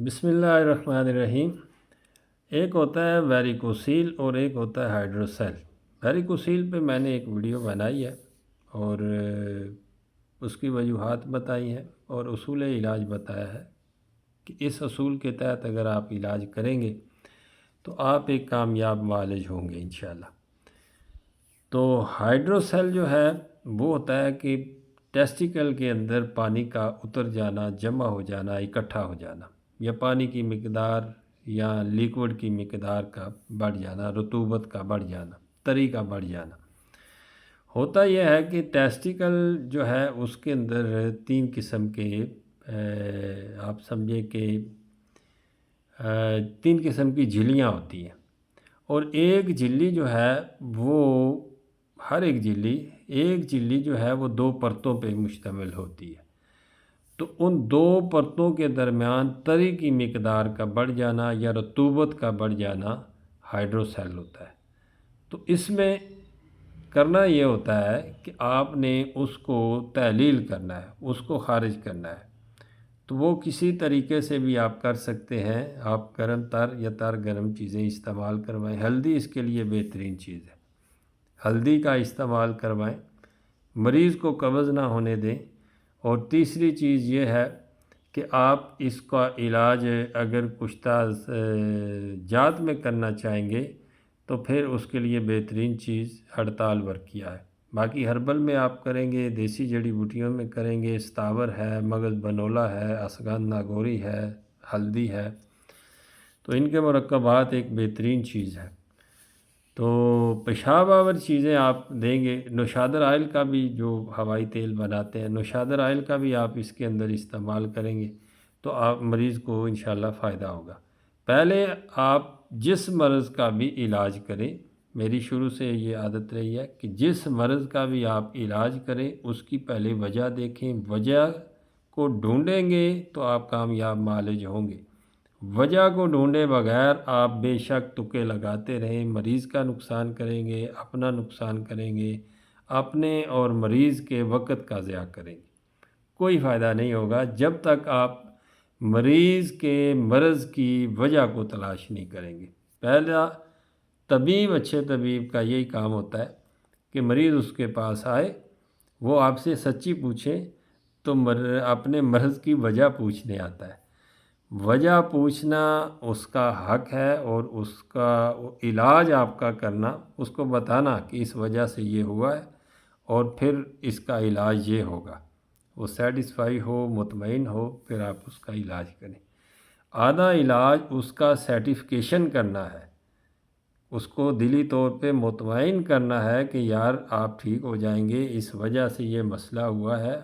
بسم اللہ الرحمن الرحیم۔ ایک ہوتا ہے ویریکوسیل اور ایک ہوتا ہے ہائیڈروسیل۔ ویریکوسیل پہ میں نے ایک ویڈیو بنائی ہے اور اس کی وجوہات بتائی ہیں اور اصول علاج بتایا ہے کہ اس اصول کے تحت اگر آپ علاج کریں گے تو آپ ایک کامیاب معالج ہوں گے انشاءاللہ۔ تو ہائیڈروسیل جو ہے وہ ہوتا ہے کہ ٹیسٹیکل کے اندر پانی کا اتر جانا، جمع ہو جانا، اکٹھا ہو جانا، یا پانی کی مقدار یا لیکوڈ کی مقدار کا بڑھ جانا، رطوبت کا بڑھ جانا، تری کا بڑھ جانا۔ ہوتا یہ ہے کہ ٹیسٹیکل جو ہے اس کے اندر تین قسم کے آپ سمجھیں کہ تین قسم کی جھلیاں ہوتی ہیں، اور ایک جھلی جو ہے وہ ہر ایک جھلی جو ہے وہ دو پرتوں پہ مشتمل ہوتی ہے۔ تو ان دو پرتوں کے درمیان تری کی مقدار کا بڑھ جانا یا رطوبت کا بڑھ جانا ہائیڈروسیل ہوتا ہے۔ تو اس میں کرنا یہ ہوتا ہے کہ آپ نے اس کو تحلیل کرنا ہے، اس کو خارج کرنا ہے۔ تو وہ کسی طریقے سے بھی آپ کر سکتے ہیں، آپ گرم تر یا تر گرم چیزیں استعمال کروائیں۔ ہلدی اس کے لیے بہترین چیز ہے، ہلدی کا استعمال کروائیں، مریض کو قبض نہ ہونے دیں۔ اور تیسری چیز یہ ہے کہ آپ اس کا علاج اگر کشتہ جات میں کرنا چاہیں گے تو پھر اس کے لیے بہترین چیز ہڑتال ورقیہ ہے۔ باقی ہربل میں آپ کریں گے، دیسی جڑی بوٹیوں میں کریں گے، استاور ہے، مغز بنولا ہے، اشگند ناگوری ہے، ہلدی ہے، تو ان کے مرکبات ایک بہترین چیز ہے۔ تو پیشاب آور چیزیں آپ دیں گے، نوشادر آئل کا بھی جو ہوائی تیل بناتے ہیں، نوشادر آئل کا بھی آپ اس کے اندر استعمال کریں گے تو آپ مریض کو انشاءاللہ فائدہ ہوگا۔ پہلے آپ جس مرض کا بھی علاج کریں، میری شروع سے یہ عادت رہی ہے کہ جس مرض کا بھی آپ علاج کریں اس کی پہلے وجہ دیکھیں، وجہ کو ڈھونڈیں گے تو آپ کامیاب معالج ہوں گے۔ وجہ کو ڈھونڈے بغیر آپ بے شک تکے لگاتے رہیں، مریض کا نقصان کریں گے، اپنا نقصان کریں گے، اپنے اور مریض کے وقت کا ضیاع کریں گے، کوئی فائدہ نہیں ہوگا جب تک آپ مریض کے مرض کی وجہ کو تلاش نہیں کریں گے۔ پہلا طبیب، اچھے طبیب کا یہی کام ہوتا ہے کہ مریض اس کے پاس آئے، وہ آپ سے سچی پوچھیں تو اپنے مرض کی وجہ پوچھنے آتا ہے۔ وجہ پوچھنا اس کا حق ہے اور اس کا علاج آپ کا کرنا، اس کو بتانا کہ اس وجہ سے یہ ہوا ہے اور پھر اس کا علاج یہ ہوگا۔ وہ سیٹسفائی ہو، مطمئن ہو، پھر آپ اس کا علاج کریں۔ آدھا علاج اس کا سرٹیفکیشن کرنا ہے، اس کو دلی طور پہ مطمئن کرنا ہے کہ یار آپ ٹھیک ہو جائیں گے، اس وجہ سے یہ مسئلہ ہوا ہے۔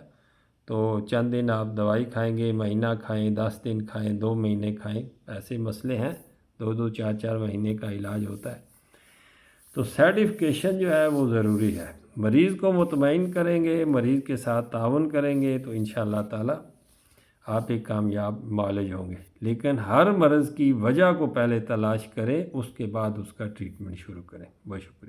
تو چند دن آپ دوائی کھائیں گے، مہینہ کھائیں، 10 دن کھائیں، 2 مہینے کھائیں، ایسے مسئلے ہیں، 2 4 مہینے کا علاج ہوتا ہے۔ تو سرٹیفکیشن جو ہے وہ ضروری ہے۔ مریض کو مطمئن کریں گے، مریض کے ساتھ تعاون کریں گے تو انشاءاللہ تعالی آپ ایک کامیاب معالج ہوں گے۔ لیکن ہر مرض کی وجہ کو پہلے تلاش کریں، اس کے بعد اس کا ٹریٹمنٹ شروع کریں۔ بہت شکریہ۔